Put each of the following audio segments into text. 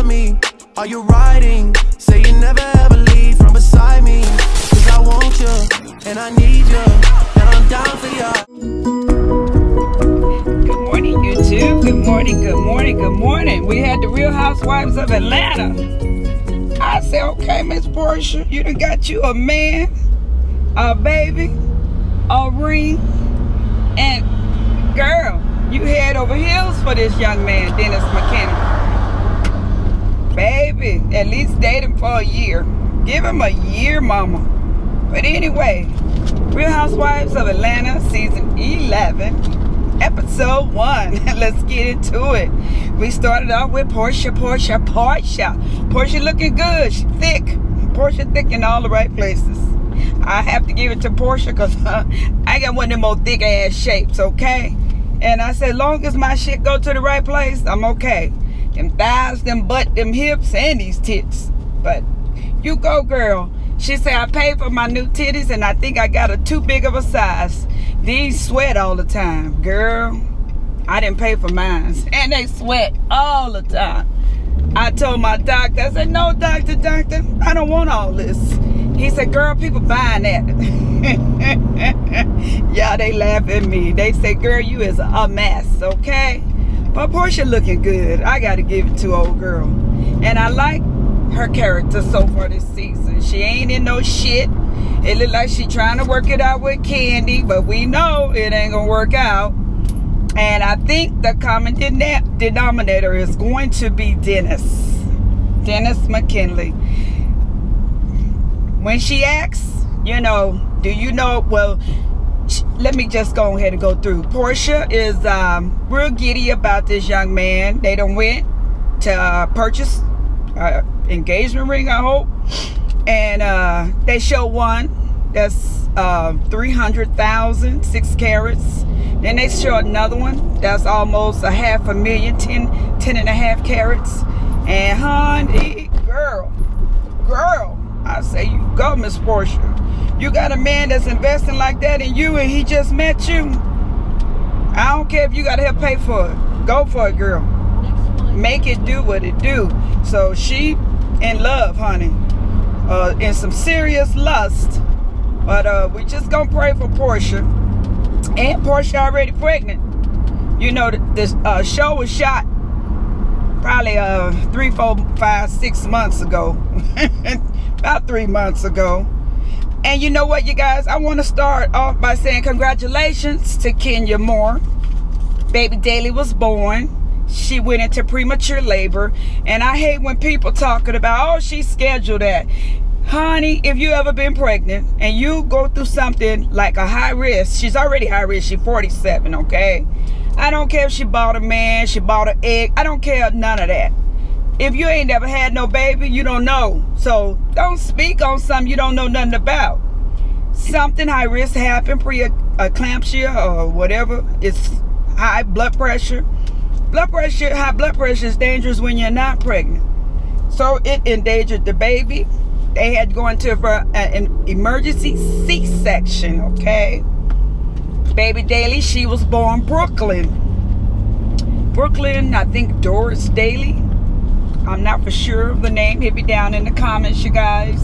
me? Are you riding? Say you never ever leave from beside me. Cause I want you, and I need you, and I'm down for you. Good morning, YouTube. Good morning, good morning, good morning. We had the Real Housewives of Atlanta. I said, okay, Miss Portia, you done got you a man, a baby, a ring, and girl, you head over heels for this young man, Dennis McKinney. Baby, at least date him for a year. Give him a year, mama. But anyway, Real Housewives of Atlanta, season 11, episode 1. Let's get into it. We started off with Portia. Portia looking good. She thick. Portia thick in all the right places. I have to give it to Portia because I got one of them old thick ass shapes, okay? And I said, long as my shit go to the right place, I'm okay. Them thighs, them butt, them hips, and these tits. But you go, girl. She said, I paid for my new titties, and I think I got a too big of a size. These sweat all the time. Girl, I didn't pay for mine. And they sweat all the time. I told my doctor, I said, no, doctor, I don't want all this. He said, girl, people buying that. Yeah, they laugh at me. They say, girl, you is a mess, okay? But Portia looking good. I got to give it to old girl. And I like her character so far this season. She ain't in no shit. It look like she trying to work it out with Candy, but we know it ain't going to work out. And I think the common denominator is going to be Dennis McKinley. When she asks, you know, do you know, well, let me just go ahead and go through. Portia is real giddy about this young man. They done went to purchase engagement ring, I hope. And they show one that's 300,000, 6 carats. Then they show another one that's almost a $500,000, 10 and a half carats. And honey, girl, I say you go, Miss Portia. You got a man that's investing like that in you and he just met you. I don't care if you got to help pay for it. Go for it, girl. Make it do what it do. So she in love, honey. In some serious lust. But we just gonna pray for Portia. And Portia already pregnant. You know, this show was shot probably 3, 4, 5, 6 months ago. About 3 months ago. And you know what, you guys? I want to start off by saying congratulations to Kenya Moore. Baby Daly was born. She went into premature labor. And I hate when people talking about, oh, she scheduled that. Honey, if you ever been pregnant and you go through something like a high risk, she's already high risk. She's 47, okay? I don't care if she bought a man, she bought an egg. I don't care none of that. If you ain't never had no baby, you don't know. So don't speak on something you don't know nothing about. Something high risk happened, pre-eclampsia or whatever. It's high blood pressure. High blood pressure is dangerous when you're not pregnant. So it endangered the baby. They had to go into an emergency C-section, okay? Baby Daly, she was born Brooklyn, I think Doris Daly. I'm not for sure of the name. Hit me down in the comments, you guys.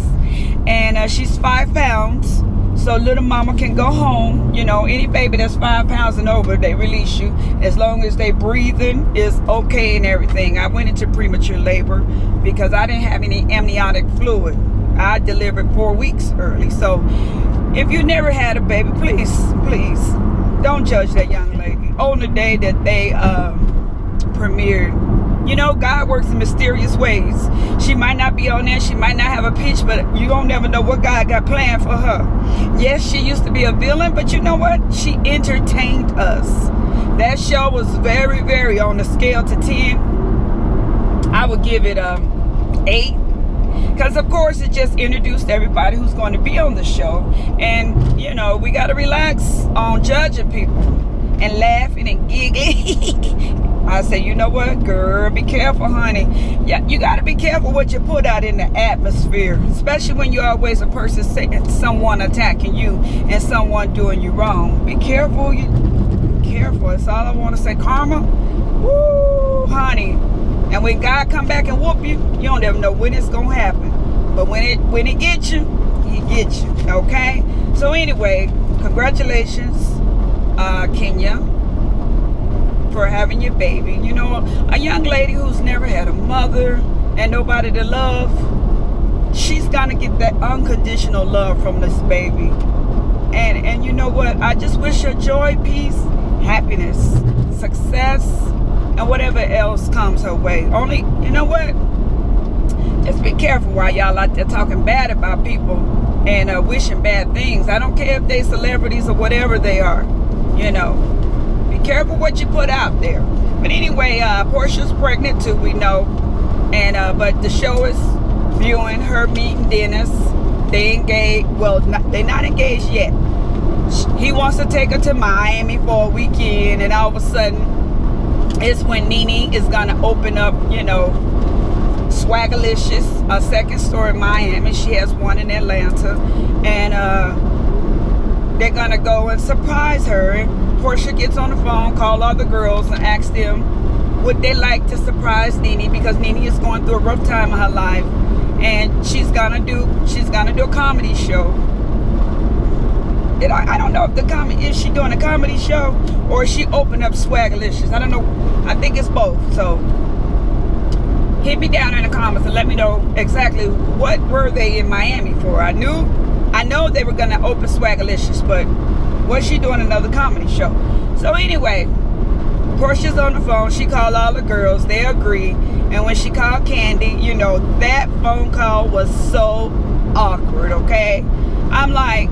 And she's 5 pounds. So little mama can go home. You know, any baby that's 5 pounds and over, they release you. As long as they breathing is okay and everything. I went into premature labor because I didn't have any amniotic fluid. I delivered 4 weeks early. So if you never had a baby, please don't judge that young lady. On the day that they premiered. You know, God works in mysterious ways. She might not be on there. She might not have a pitch, but you don't never know what God got planned for her. Yes, she used to be a villain, but you know what? She entertained us. That show was very, very on the scale to 10. I would give it 8. Because, of course, it just introduced everybody who's going to be on the show. And, you know, we got to relax on judging people and laughing and giggling. I say, you know what, girl, be careful, honey. Yeah, you got to be careful what you put out in the atmosphere, especially when you're always a person saying someone attacking you and someone doing you wrong. Be careful. Careful. That's all I want to say. Karma, woo, honey. And when God come back and whoop you, you don't ever know when it's gonna happen. But when it gets you, he gets you. Okay. So anyway, congratulations, Kenya, for having your baby. You know, a young lady who's never had a mother and nobody to love, she's gonna get that unconditional love from this baby. And you know what? I just wish her joy, peace, happiness, success, and whatever else comes her way. Only, you know what? Just be careful while y'all out there talking bad about people and wishing bad things. I don't care if they celebrities or whatever they are. You know, be careful what you put out there. But anyway, Portia's pregnant too, we know. And but the show is viewing her meeting Dennis. They engaged. Well, they're not engaged yet. He wants to take her to Miami for a weekend, and all of a sudden, it's when Nene is gonna open up, you know, Swagalicious, a second store in Miami. She has one in Atlanta, and they're gonna go and surprise her. And Portia gets on the phone, call all the girls, and ask them would they like to surprise Nene, because Nene is going through a rough time in her life, and she's gonna do a comedy show. I don't know if is she doing a comedy show or is she opening up Swagalicious. I don't know. I think it's both. So hit me down in the comments and let me know exactly what were they in Miami for. I know they were gonna open Swagalicious, but was she doing another comedy show? So anyway, Portia's on the phone. She called all the girls. They agree. And when she called Candy, you know, that phone call was so awkward, okay? I'm like,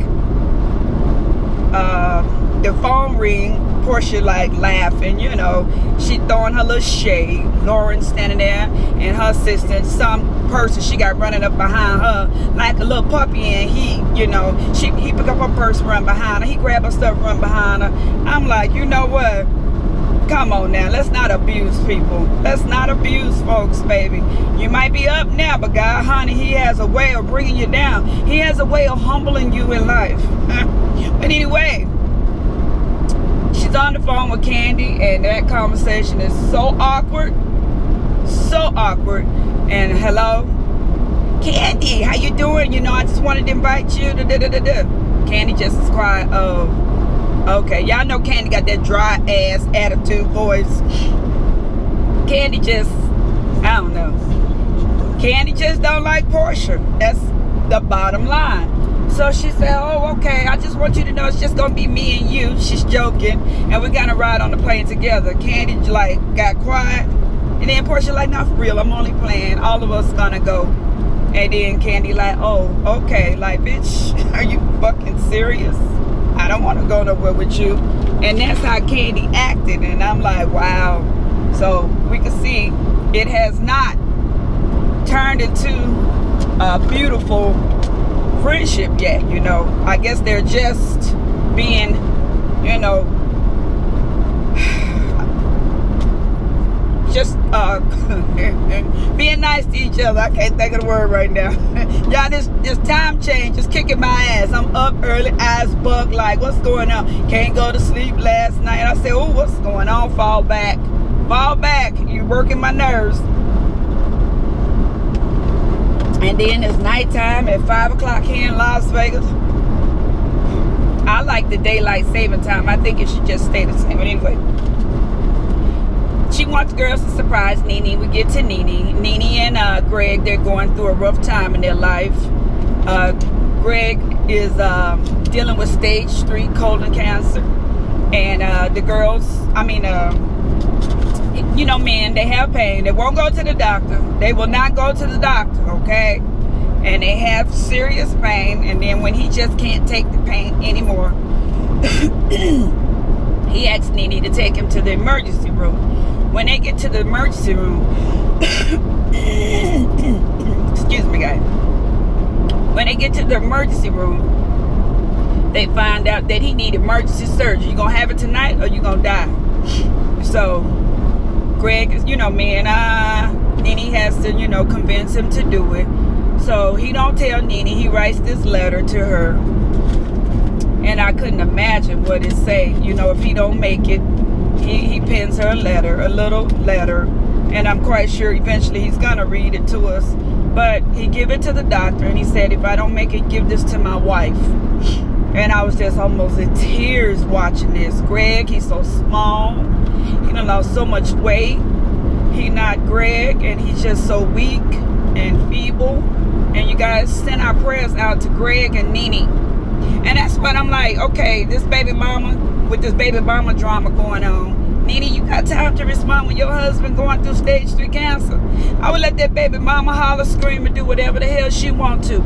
the phone ring, Portia like laughing, you know, she throwing her little shade. Lauren standing there and her assistant, some person she got running up behind her like a little puppy, and he, you know, he pick up her purse, run behind her, he grab her stuff, run behind her. I'm like, you know what? Come on now, let's not abuse people. Let's not abuse folks, baby. You might be up now, but God, honey, he has a way of bringing you down. He has a way of humbling you in life. But anyway, she's on the phone with Candy, and that conversation is so awkward. So awkward. And hello, Candy, how you doing? You know, I just wanted to invite you to Candy just is quiet. Oh, okay. Y'all know Candy got that dry ass attitude voice. Candy just, I don't know. Candy just don't like Portia. That's the bottom line. So she said, oh, okay, I just want you to know it's just gonna be me and you. She's joking, and we're gonna ride on the plane together. Candy like got quiet, and then Portia like, not for real, I'm only playing. All of us gonna go. And then Candy like, oh, okay, like, bitch, are you fucking serious? I don't want to go nowhere with you. And that's how Candy acted, and I'm like, wow. So we can see it has not turned into a beautiful friendship yet, you know. I guess they're just being, you know, just being nice to each other. I can't think of the word right now. Y'all, this time change is kicking my ass. I'm up early, eyes bugged, like, what's going on? Can't go to sleep last night. I said, oh, what's going on? Fall back. Fall back. You're working my nerves. And then it's nighttime at 5 o'clock here in Las Vegas. I like the daylight saving time. I think it should just stay the same. But anyway, she wants girls to surprise Nene. We get to Nene. Nene and Greg, they're going through a rough time in their life. Greg is dealing with stage 3 colon cancer. And the girls, you know, men, they have pain. They won't go to the doctor. They will not go to the doctor, okay? And they have serious pain. And then when he just can't take the pain anymore, he asks Nene to take him to the emergency room. When they get to the emergency room, excuse me, guys. When they get to the emergency room, they find out that he needs emergency surgery. You gonna have it tonight or you gonna die? So Greg is, you know, man, Nene has to, you know, convince him to do it. So he don't tell Nene. He writes this letter to her. And I couldn't imagine what it say. You know, if he don't make it, he pens her a letter, a little letter. and I'm quite sure eventually he's gonna read it to us. But he gave it to the doctor, and he said, if I don't make it, give this to my wife. And I was just almost in tears watching this. Greg, he's so small. He done lost so much weight. He not Greg, and he's just so weak and feeble. And you guys send our prayers out to Greg and Nene. And that's what I'm like, okay, this baby mama, with this baby mama drama going on, Nene, you got time to respond when your husband going through stage 3 cancer. I would let that baby mama holler, scream, and do whatever the hell she want to.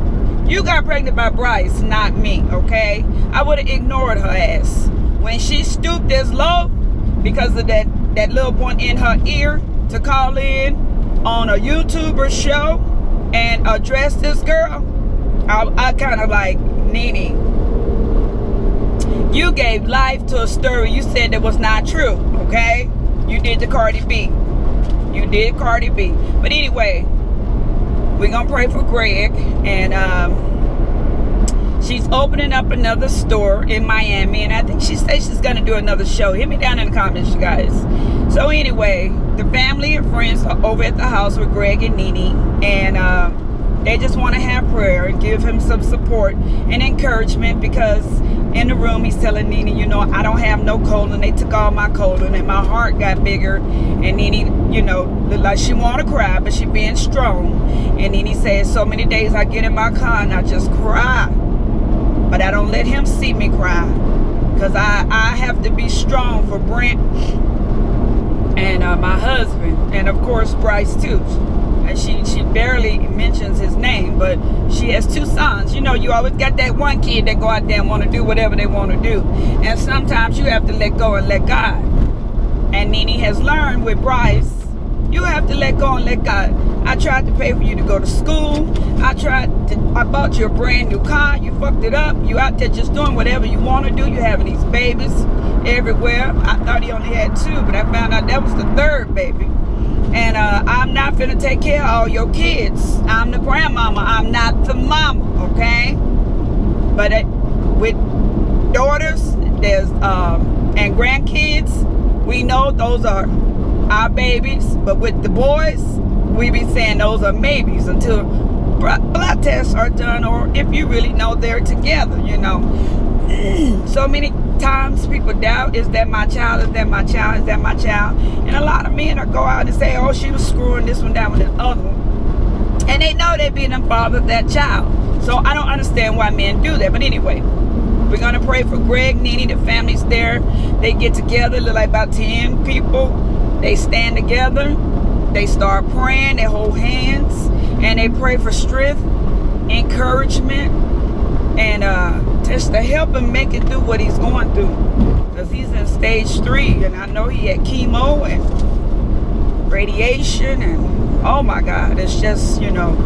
You got pregnant by Bryce, not me, okay? I would have ignored her ass. When she stooped this low, because of that little one in her ear, to call in on a YouTuber show and address this girl, I kind of like, Nene, you gave life to a story you said that was not true, okay? You did the Cardi B. You did Cardi B. But anyway, we're going to pray for Greg. And she's opening up another store in Miami. And I think she said she's going to do another show. Hit me down in the comments, you guys. So anyway, the family and friends are over at the house with Greg and Nene. And they just want to have prayer and give him some support and encouragement, because in the room he's telling Nene, you know, I don't have no colon. They took all my colon and my heart got bigger. And Nene, you know, looked like she want to cry, but she being strong. And Nene says, so many days I get in my car and I just cry. But I don't let him see me cry, because I have to be strong for Brent and my husband. And of course Bryce too. And she barely mentions his name, but she has 2 sons. You know, you always got that one kid that go out there and want to do whatever they want to do. And sometimes you have to let go and let God. And Nene has learned with Bryce, you have to let go and let God. I tried to pay for you to go to school. I bought you a brand new car. You fucked it up. You out there just doing whatever you want to do. You having these babies everywhere. I thought he only had 2, but I found out that was the 3rd baby. And I'm not finna take care of all your kids. I'm the grandmama. I'm not the mama, okay? But with daughters, there's and grandkids, we know those are our babies. But with the boys, we be saying those are maybes until blood tests are done, or if you really know they're together, you know. So many times people doubt, is that my child, is that my child, is that my child? And a lot of men are go out and say, oh, she was screwing this one down with the other one, and they know they being the father of that child. So I don't understand why men do that. But anyway, we're gonna pray for Greg, Nene, the family's there. They get together, look like about 10 people. They stand together, they start praying, they hold hands, and they pray for strength, encouragement, and just to help him make it through what he's going through, because he's in stage 3, and I know he had chemo and radiation, and oh my God, it's just, you know,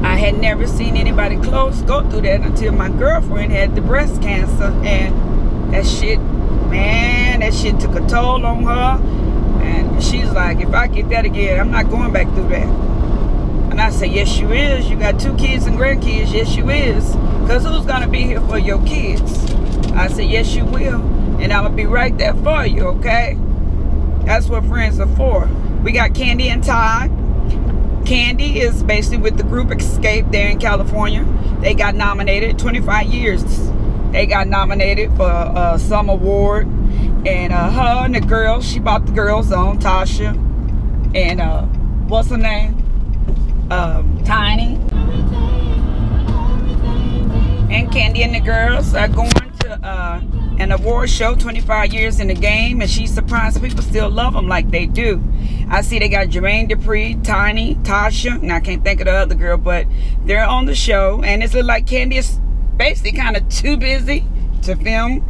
I had never seen anybody close go through that until my girlfriend had the breast cancer. And that shit, man, that shit took a toll on her. And she's like, if I get that again, I'm not going back through that. And I say, yes, you is. You got 2 kids and grandkids. Yes, you is. Because who's going to be here for your kids? I said, yes, you will. And I'm going to be right there for you, okay? That's what friends are for. We got Candy and Ty. Candy is basically with the group Escape there in California. They got nominated 25 years. They got nominated for some award. And her and the girls, she bought the girls on, Tasha. And what's her name? Tiny. And Candy and the girls are going to an award show, 25 years in the game, and she's surprised people still love them like they do. I see they got Jermaine Dupree, Tiny, Tasha, and I can't think of the other girl, but they're on the show. And it's like Candy is basically kind of too busy to film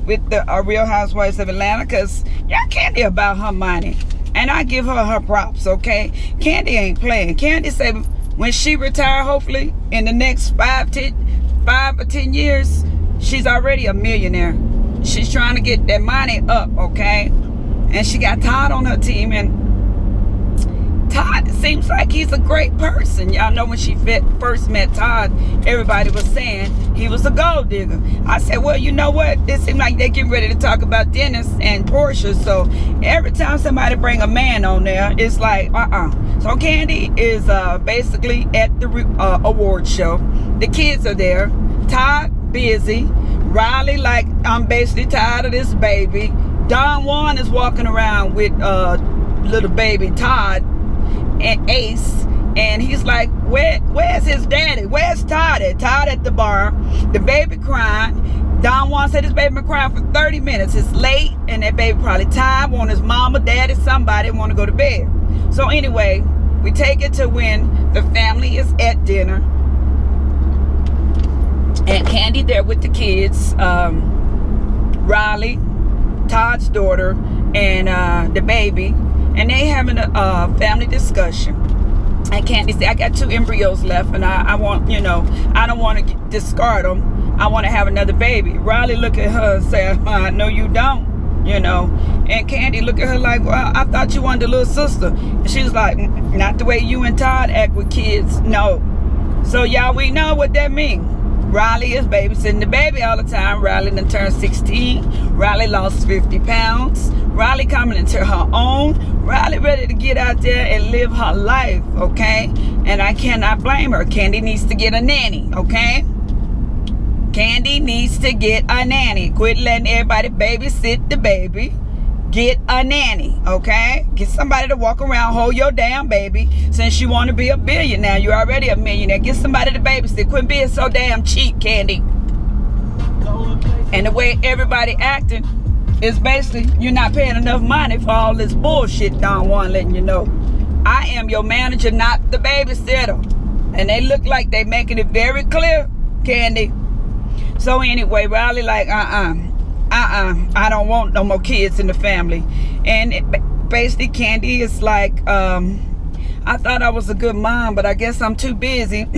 with the Real Housewives of Atlanta, because y'all Candy about her money. And I give her props, okay? Candy ain't playing. Candy said when she retire, hopefully, in the next 5 or 10 years, she's already a millionaire. She's trying to get that money up, okay? And she got Todd on her team, and Todd seems like he's a great person. Y'all know when she first met Todd, everybody was saying he was a gold digger. I said, well, you know what? It seemed like they getting ready to talk about Dennis and Portia. So every time somebody bring a man on there, it's like, So Candy is basically at the award show. The kids are there. Todd busy. Riley like, I'm basically tired of this baby. Don Juan is walking around with little baby Todd and Ace, and he's like, where's his daddy? Where's Todd at? Todd at the bar. The baby crying. Don Juan said his baby been crying for 30 minutes. It's late, and that baby probably tired, want his mama, daddy, somebody, want to go to bed. So anyway, we take it to when the family is at dinner, and Candy there with the kids, Riley, Todd's daughter, and the baby, and they having a family discussion. And Candy said, I got 2 embryos left, and I want, you know, I don't want to discard them. I want to have another baby. Riley look at her and say, no you don't, you know. And Candy look at her like, well, I thought you wanted a little sister. And she was like, not the way you and Todd act with kids, no. So y'all, we know what that means. Riley is babysitting the baby all the time. Riley done turned 16. Riley lost 50 pounds. Riley coming into her own. Riley ready to get out there and live her life, okay? And I cannot blame her. Candy needs to get a nanny, okay? Candy needs to get a nanny. Quit letting everybody babysit the baby. Get a nanny, okay? Get somebody to walk around, hold your damn baby. Since you want to be a billionaire, you're already a millionaire. Get somebody to babysit. Quit being so damn cheap, Candy. And the way everybody acting is basically you're not paying enough money for all this bullshit. Don Juan letting you know, I am your manager, not the babysitter. And they look like they making it very clear, Candy. So anyway, Riley like, I don't want no more kids in the family. And basically Candy is like, I thought I was a good mom, but I guess I'm too busy.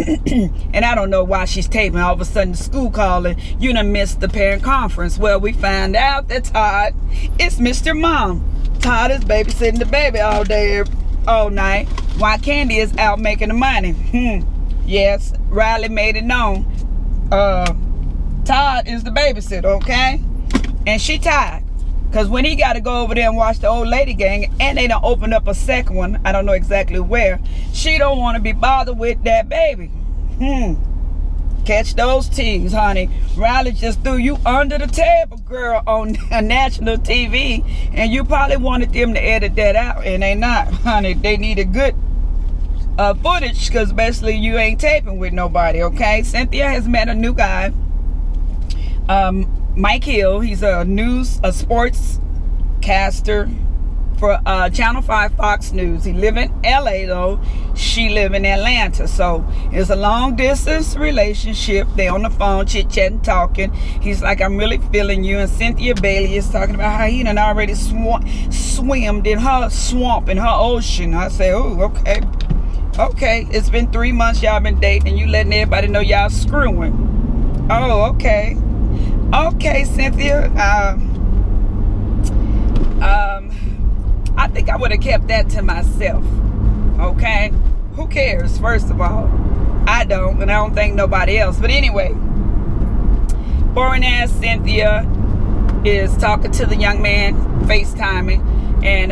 And I don't know why she's taping. All of a sudden the school calling, you done missed the parent conference. Well, we find out that Todd is Mr. Mom. Todd is babysitting the baby all day, all night, while Candy is out making the money. Yes, Riley made it known. Todd is the babysitter, okay? And she tired. Because when he got to go over there and watch the old lady gang, and they done opened up a second one, I don't know exactly where, she don't want to be bothered with that baby. Catch those teas, honey. Riley just threw you under the table, girl, on national TV, and you probably wanted them to edit that out, and they not, honey. They needed good footage, because basically you ain't taping with nobody, okay? Cynthia has met a new guy, Mike Hill. He's a sports caster for Channel 5 Fox News. He live in LA though. She live in Atlanta. So it's a long distance relationship. They on the phone chit-chatting, talking. He's like, I'm really feeling you. And Cynthia Bailey is talking about how he done already swimmed in her swamp, in her ocean. I say, oh, okay. Okay, it's been 3 months y'all been dating and you letting everybody know y'all screwing. Oh, okay. Okay, Cynthia. I think I would have kept that to myself. Okay? Who cares, first of all? I don't, and I don't think nobody else. But anyway, boring ass Cynthia is talking to the young man, FaceTiming. And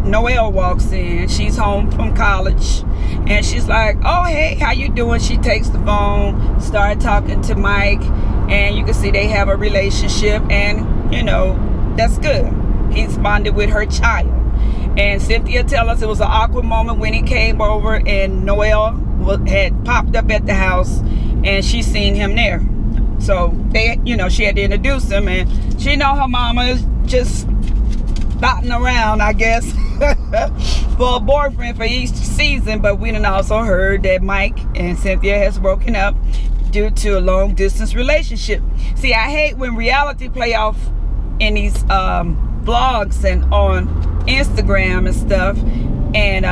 Noelle walks in. She's home from college. And she's like, oh, hey, how you doing? She takes the phone, started talking to Mike. And you can see they have a relationship. And, you know, that's good. He's bonded with her child. And Cynthia tell us it was an awkward moment when he came over and Noelle had popped up at the house. And she seen him there. So, they, you know, she had to introduce him. And she know her mama is just dotting around, I guess, for a boyfriend for each season. But we done also heard that Mike and Cynthia has broken up due to a long distance relationship. See, I hate when reality play off in these blogs and on Instagram and stuff, and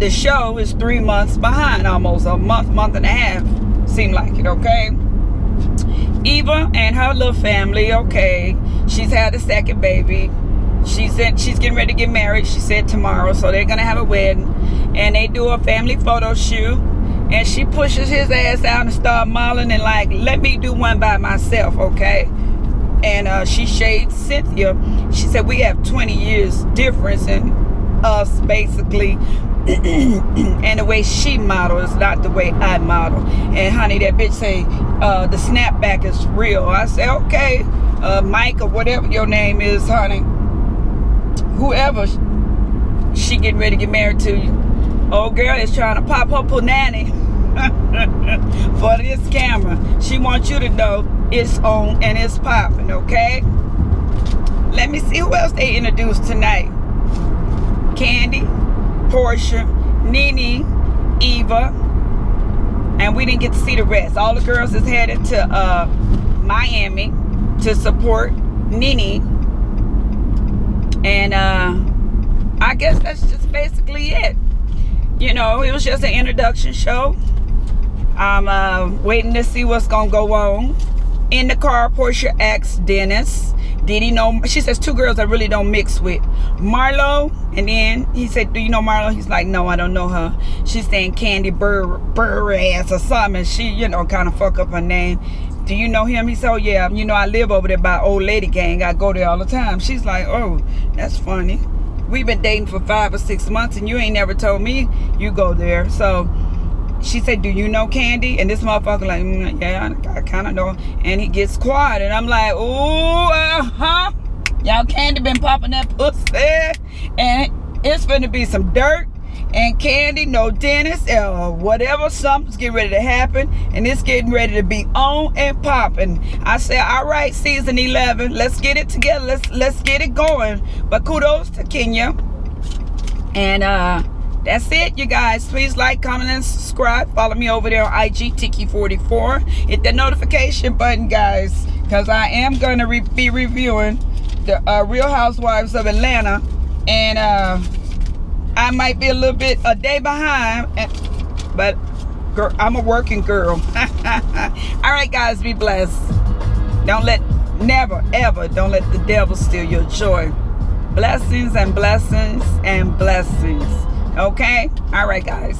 the show is 3 months behind, almost a month and a half, seem like it, okay? Eva and her little family, okay, she's had a second baby. She said she's getting ready to get married. She said tomorrow, so they're gonna have a wedding. and they do a family photo shoot, and she pushes his ass out and start modeling and like, let me do one by myself, okay? And she shades Cynthia. She said we have 20 years difference in us, basically. And the way she models is not the way I model. And honey, that bitch say the snapback is real. I say, okay, Mike or whatever your name is, honey, whoever she getting ready to get married to, you old girl is trying to pop her punani for this camera. She wants you to know it's on and it's popping, okay? Let me see who else they introduced tonight. Candy, Portia, Nene, Eva, and we didn't get to see the rest. All the girls is headed to Miami to support Nene, and I guess that's just basically it. You know, it was just an introduction show. I'm waiting to see what's gonna go on. In the car, Portia asked Dennis, did he know? She says two girls I really don't mix with, Marlo, and then he said, do you know Marlo? He's like, no, I don't know her. She's saying Candy Burr ass or something. She, you know, kind of fuck up her name. Do you know him? He said, oh yeah, you know, I live over there by Old Lady Gang. I go there all the time. She's like, oh, that's funny. We've been dating for 5 or 6 months and you ain't never told me you go there. So she said, do you know Candy? And this motherfucker like, yeah, I kind of know. And he gets quiet. And I'm like, ooh, y'all Candy been popping that pussy. And it's finna be some dirt. And Candy, no Dennis, whatever, something's getting ready to happen. And it's getting ready to be on and popping. I said, all right, season 11, let's get it together. Let's get it going. But kudos to Kenya. And that's it, you guys. Please like, comment, and subscribe. Follow me over there on IG, Tiki44. Hit the notification button, guys, because I am going to be reviewing the Real Housewives of Atlanta. And I might be a day behind, but girl, I'm a working girl. All right, guys, be blessed. Never, ever, don't let the devil steal your joy. Blessings and blessings and blessings. Okay? All right, guys.